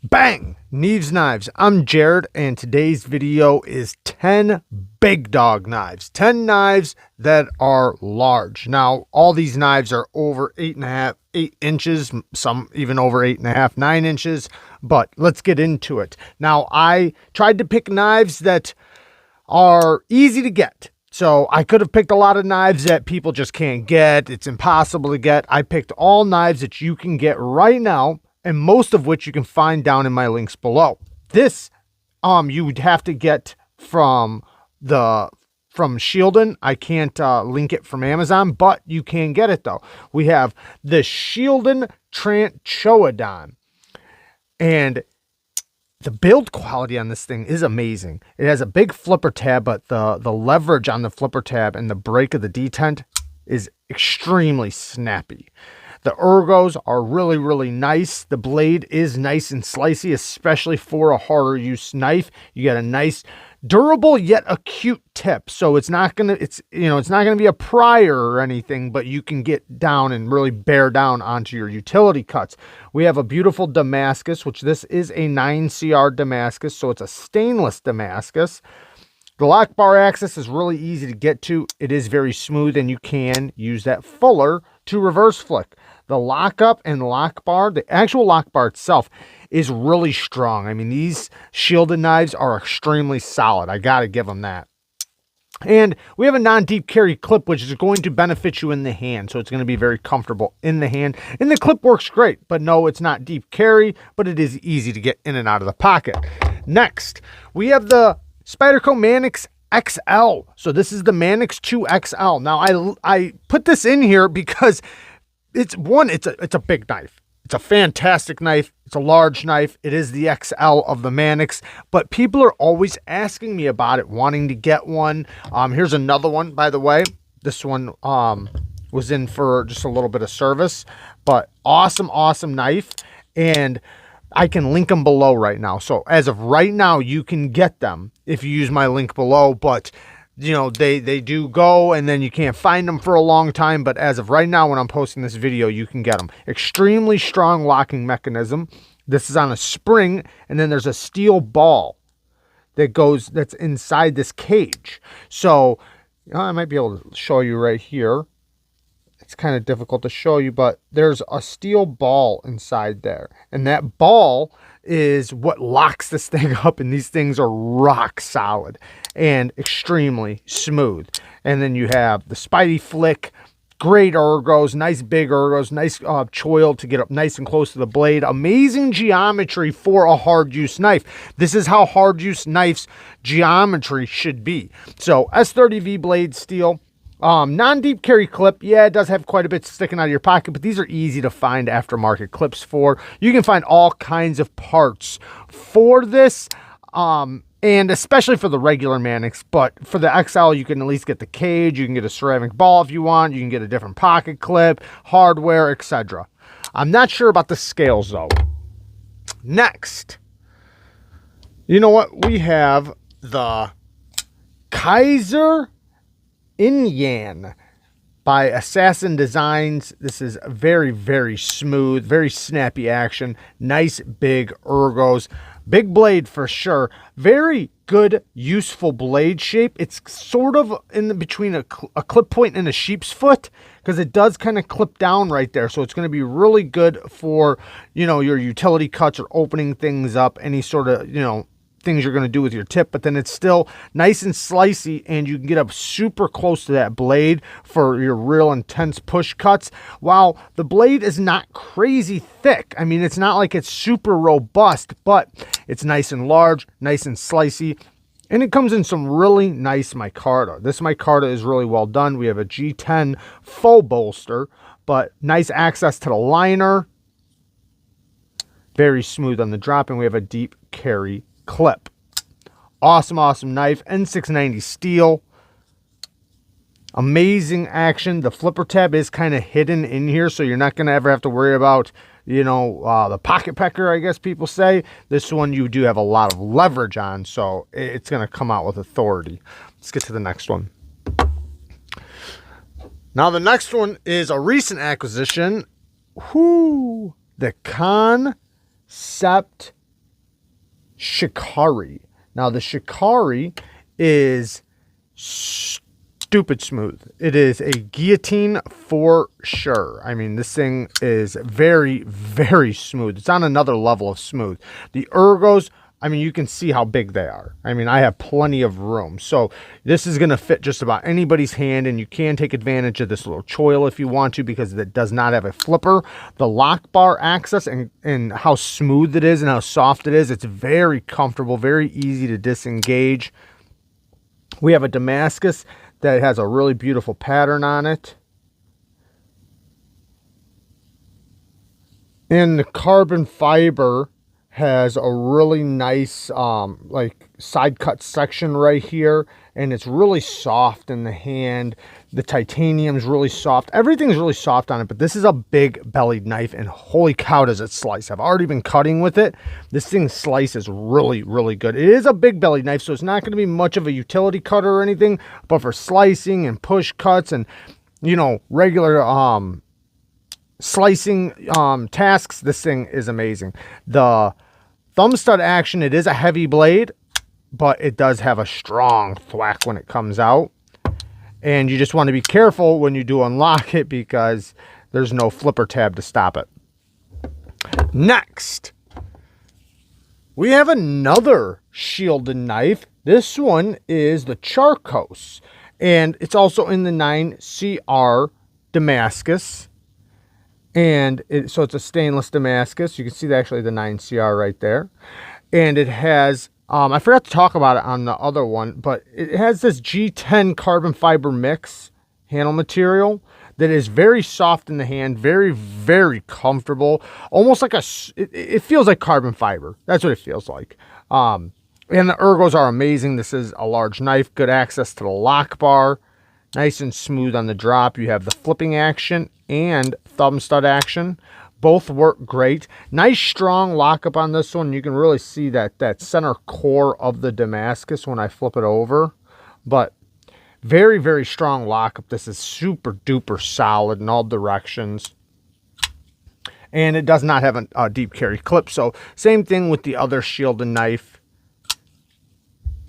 Bang! Neeves Knives. I'm Jared, and today's video is 10 big dog knives. 10 knives that are large. Now, all these knives are over 8 inches, some even over 8.5, 9 inches, but let's get into it. Now, I tried to pick knives that are easy to get. So I could have picked a lot of knives that people just can't get. It's impossible to get. I picked all knives that you can get right now, and most of which you can find down in my links below. This, you would have to get from Shieldon. I can't link it from Amazon, but you can get it though. We have the Shieldon Tranchoidon, and the build quality on this thing is amazing. It has a big flipper tab, but the leverage on the flipper tab and the break of the detent is extremely snappy. The ergos are really, really nice. The blade is nice and slicey, especially for a harder use knife. You get a nice, durable yet acute tip. So it's not gonna be a prior or anything, but you can get down and really bear down onto your utility cuts. We have a beautiful Damascus, which this is a 9CR Damascus, so it's a stainless Damascus. The lock bar axis is really easy to get to. It is very smooth, and you can use that fuller to reverse flick. The lockup and lock bar, the actual lock bar itself is really strong. I mean, these shielded knives are extremely solid. I got to give them that. And we have a non-deep carry clip, which is going to benefit you in the hand. So it's going to be very comfortable in the hand. And the clip works great, but no, it's not deep carry, but it is easy to get in and out of the pocket. Next, we have the SPYDERCO Manix XL. So this is the Manix 2 XL. Now I put this in here because it's a big knife. It's a fantastic knife. It's a large knife. It is the XL of the Manix, but people are always asking me about it, wanting to get one. Here's another one, by the way. This one was in for just a little bit of service, but awesome knife. And I can link them below right now. So as of right now, you can get them if you use my link below, but you know, they do go and then you can't find them for a long time. But as of right now, when I'm posting this video, you can get them. Extremely strong locking mechanism. This is on a spring, and then there's a steel ball that's inside this cage. So I might be able to show you right here. It's kind of difficult to show you, but there's a steel ball inside there, and that ball is what locks this thing up, and these things are rock solid and extremely smooth. And then you have the Spidey flick, great ergos, nice big ergos, nice choil to get up nice and close to the blade. Amazing geometry for a hard use knife. This is how hard use knives geometry should be. So S30V blade steel. Non-deep carry clip. Yeah, it does have quite a bit sticking out of your pocket, but these are easy to find aftermarket clips for. You can find all kinds of parts for this, and especially for the regular Manix, but for the XL, you can at least get the cage. You can get a ceramic ball if you want. You can get a different pocket clip, hardware, etc. I'm not sure about the scales, though. Next, you know what? We have the Kaiser Inyan by Assassin Designs. This is very, very smooth, very snappy action. Nice big ergos. Big blade for sure. Very good, useful blade shape. It's sort of in between a clip point and a sheep's foot, because it does kind of clip down right there. So it's going to be really good for, you know, your utility cuts or opening things up, any sort of, you know, things you're going to do with your tip, but then it's still nice and slicey, and you can get up super close to that blade for your real intense push cuts, while the blade is not crazy thick. I mean, it's not like it's super robust, but it's nice and large, nice and slicey, and it comes in some really nice micarta. This micarta is really well done. We have a G10 faux bolster, but nice access to the liner, very smooth on the drop, and we have a deep carry clip. Awesome knife. N690 steel. Amazing action. The flipper tab is kind of hidden in here, so you're not going to ever have to worry about, you know, the pocket pecker, I guess people say. This one you do have a lot of leverage on, so it's going to come out with authority. Let's get to the next one. Now the next one is a recent acquisition. The ConSept Shikari. Now the Shikari is stupid smooth. It is a guillotine for sure. I mean, this thing is very, very smooth. It's on another level of smooth. The ergos, I mean, you can see how big they are. I mean, I have plenty of room. So this is going to fit just about anybody's hand, and you can take advantage of this little choil if you want to, because it does not have a flipper. The lock bar access and how smooth it is and how soft it is, it's very comfortable, very easy to disengage. We have a Damascus that has a really beautiful pattern on it. And the carbon fiber has a really nice like side cut section right here, and it's really soft in the hand. The titanium's really soft. Everything's really soft on it, but this is a big bellied knife, and holy cow does it slice. I've already been cutting with it. This thing slices really, really good. It is a big bellied knife, so it's not going to be much of a utility cutter or anything, but for slicing and push cuts and, you know, regular slicing tasks, this thing is amazing. The thumb stud action, it is a heavy blade, but it does have a strong thwack when it comes out. And you just want to be careful when you do unlock it, because there's no flipper tab to stop it. Next, we have another shielded knife. This one is the Charcos, and it's also in the 9CR Damascus. And so it's a stainless Damascus. You can see actually the 9CR right there. And it has, I forgot to talk about it on the other one, but it has this G10 carbon fiber mix handle material that is very soft in the hand, very, very comfortable. Almost like it feels like carbon fiber. That's what it feels like. And the ergos are amazing. This is a large knife, good access to the lock bar. Nice and smooth on the drop. You have the flipping action and thumb stud action. Both work great. Nice strong lockup on this one. You can really see that center core of the Damascus when I flip it over. But very, very strong lockup. This is super duper solid in all directions. And it does not have a deep carry clip. So same thing with the other shielded knife.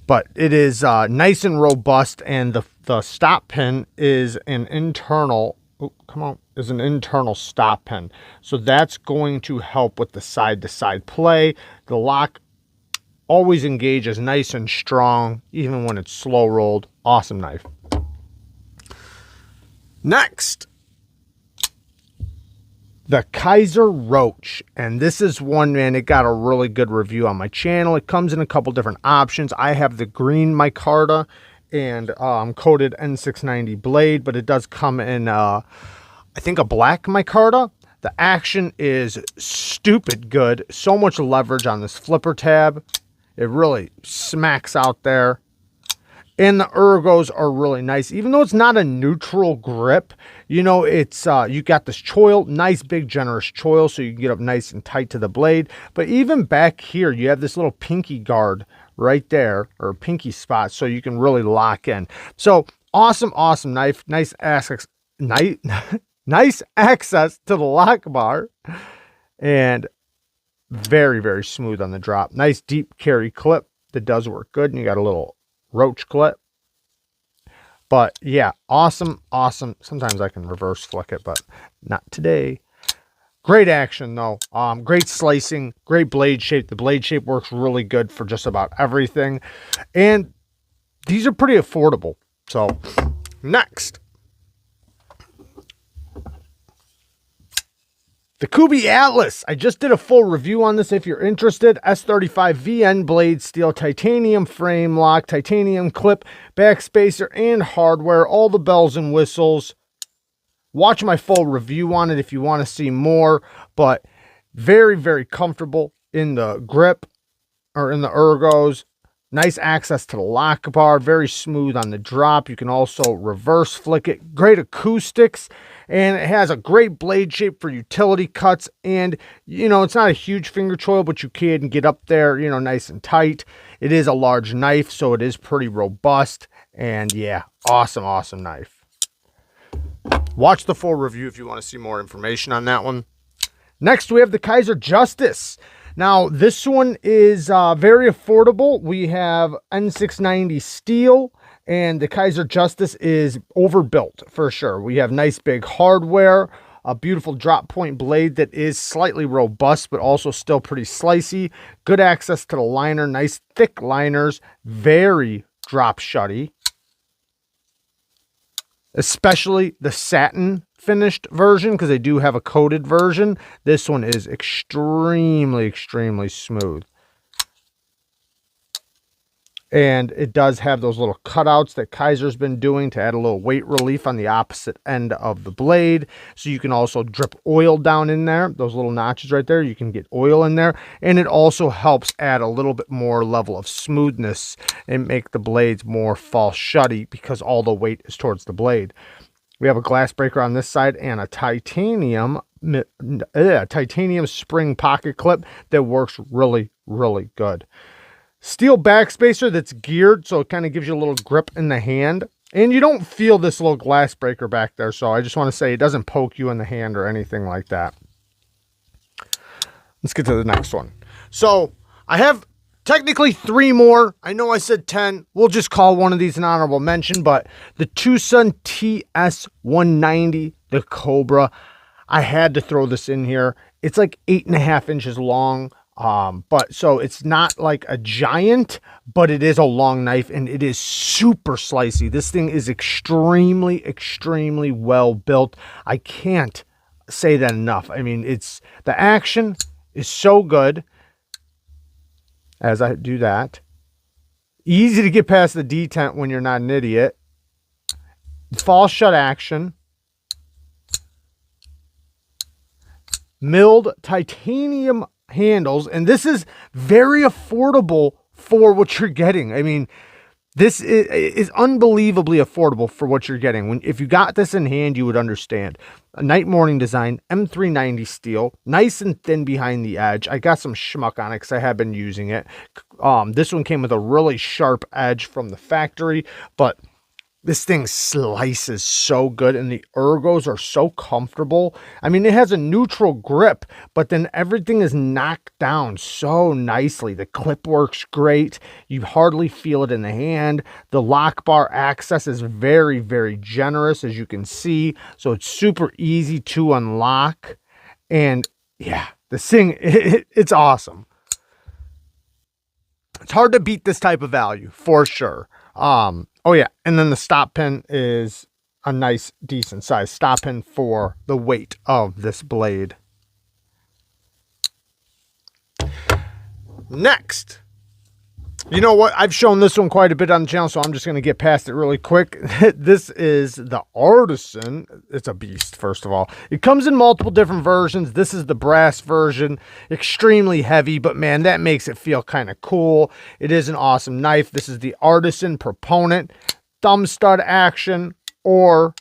But it is nice and robust, and the stop pin is an internal, is an internal stop pin. So that's going to help with the side-to-side play. The lock always engages nice and strong, even when it's slow rolled. Awesome knife. Next, the Kizer Roach, and this is one, man, it got a really good review on my channel. It comes in a couple different options. I have the green micarta and coated N690 blade, but it does come in, I think, a black micarta. The action is stupid good. So much leverage on this flipper tab. It really smacks out there. And the ergos are really nice. Even though it's not a neutral grip, you know, it's you got this choil, nice big generous choil, so you can get up nice and tight to the blade. But even back here, you have this little pinky guard right there, or pinky spot, so you can really lock in. So awesome, awesome knife. Nice access, nice access to the lock bar, and very, very smooth on the drop. Nice deep carry clip that does work good, and you got a little Roach clip. But yeah, awesome, awesome. Sometimes I can reverse flick it, but not today. Great action though. Great slicing, great blade shape. The blade shape works really good for just about everything. And these are pretty affordable. So next, the Kubi Atlas. I just did a full review on this if you're interested. S35 VN blade, steel titanium frame lock, titanium clip, backspacer, and hardware. All the bells and whistles. Watch my full review on it if you want to see more. But very, very comfortable in the grip, or in the ergos. Nice access to the lock bar. Very smooth on the drop. You can also reverse flick it. Great acoustics. And it has a great blade shape for utility cuts. And, you know, it's not a huge finger choil, but you can get up there, you know, nice and tight. It is a large knife, so it is pretty robust. And yeah, awesome, awesome knife. Watch the full review if you want to see more information on that one. Next, we have the Kaiser Justice. Now, this one is very affordable. We have N690 steel, and the Kaiser Justice is overbuilt for sure. We have nice big hardware, a beautiful drop point blade that is slightly robust, but also still pretty slicey. Good access to the liner, nice thick liners, very drop shutty. Especially the satin finished version, because they do have a coated version. This one is extremely, extremely smooth. And it does have those little cutouts that Kaiser's been doing to add a little weight relief on the opposite end of the blade. So you can also drip oil down in there. Those little notches right there, you can get oil in there. And it also helps add a little bit more level of smoothness and make the blades more fall shutty because all the weight is towards the blade. We have a glass breaker on this side and a titanium spring pocket clip that works really, really good. Steel backspacer that's geared, so it kind of gives you a little grip in the hand. And you don't feel this little glass breaker back there, so I just want to say it doesn't poke you in the hand or anything like that. Let's get to the next one. So I have technically 3 more. I know I said 10. We'll just call one of these an honorable mention, but the twosun TS190, the Cobra, I had to throw this in here. It's like 8.5 inches long. But so it's not like a giant, but it is a long knife and it is super slicey. This thing is extremely, extremely well built. I can't say that enough. I mean, the action is so good as I do that. Easy to get past the detent when you're not an idiot. Fall shut action. Milled titanium handles, and this is very affordable for what you're getting. I mean, this is unbelievably affordable for what you're getting. If you got this in hand, you would understand. A night morning design, M390 steel, nice and thin behind the edge. I got some schmuck on it because I have been using it. This one came with a really sharp edge from the factory, but this thing slices so good, and the ergos are so comfortable. I mean, it has a neutral grip, but then everything is knocked down so nicely. The clip works great. You hardly feel it in the hand. The lock bar access is very, very generous, as you can see. So it's super easy to unlock. And yeah, this thing, it's awesome. It's hard to beat this type of value, for sure. Oh yeah, and then the stop pin is a nice, decent size stop pin for the weight of this blade. Next, you know what? I've shown this one quite a bit on the channel, so I'm just going to get past it really quick. This is the Artisan. It's a beast, first of all. It comes in multiple different versions. This is the brass version. Extremely heavy, but man, that makes it feel kind of cool. It is an awesome knife. This is the Artisan Proponent. Thumb stud action or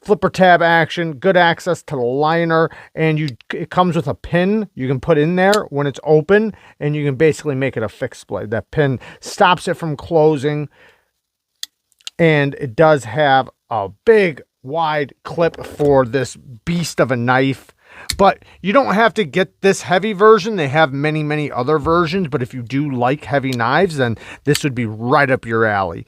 flipper tab action. Good access to the liner, and it comes with a pin you can put in there when it's open, and you can basically make it a fixed blade. That pin stops it from closing, and it does have a big wide clip for this beast of a knife. But you don't have to get this heavy version. They have many, many other versions, but if you do like heavy knives, then this would be right up your alley.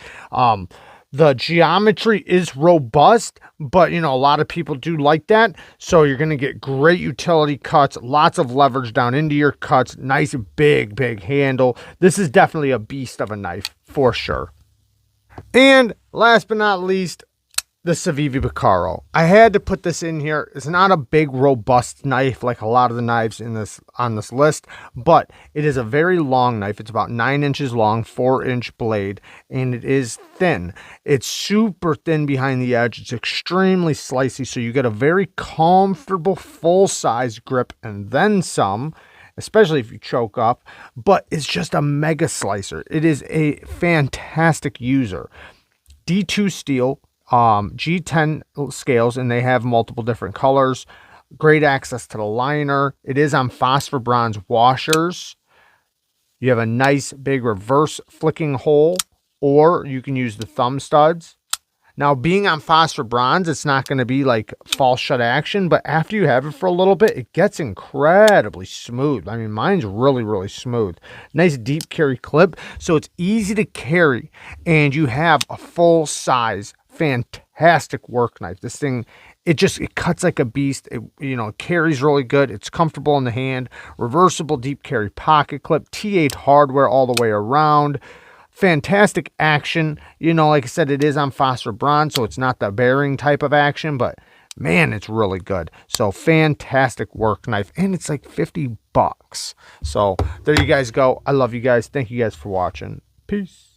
The geometry is robust, but, you know, a lot of people do like that. So you're going to get great utility cuts, lots of leverage down into your cuts, nice, big, big handle. This is definitely a beast of a knife, for sure. And last but not least, the Savi Picaro. I had to put this in here. It's not a big, robust knife like a lot of the knives on this list, but it is a very long knife. It's about 9 inches long, 4-inch blade, and it is thin. It's super thin behind the edge. It's extremely slicey, so you get a very comfortable, full-size grip and then some, especially if you choke up, but it's just a mega slicer. It is a fantastic user. D2 steel, G10 scales, and they have multiple different colors. Great access to the liner. It is on phosphor bronze washers. You have a nice big reverse flicking hole, or you can use the thumb studs. Now, being on phosphor bronze, it's not going to be like false shut action, but after you have it for a little bit, it gets incredibly smooth. I mean, mine's really, really smooth. Nice deep carry clip, so it's easy to carry, and you have a full size, fantastic work knife. This thing, it cuts like a beast. It, you know, carries really good. It's comfortable in the hand. Reversible deep carry pocket clip, T8 hardware all the way around. Fantastic action. You know, like I said, it is on phosphor bronze, so it's not the bearing type of action, but man, it's really good. So fantastic work knife, and it's like 50 bucks. So there you guys go. I love you guys. Thank you guys for watching. Peace.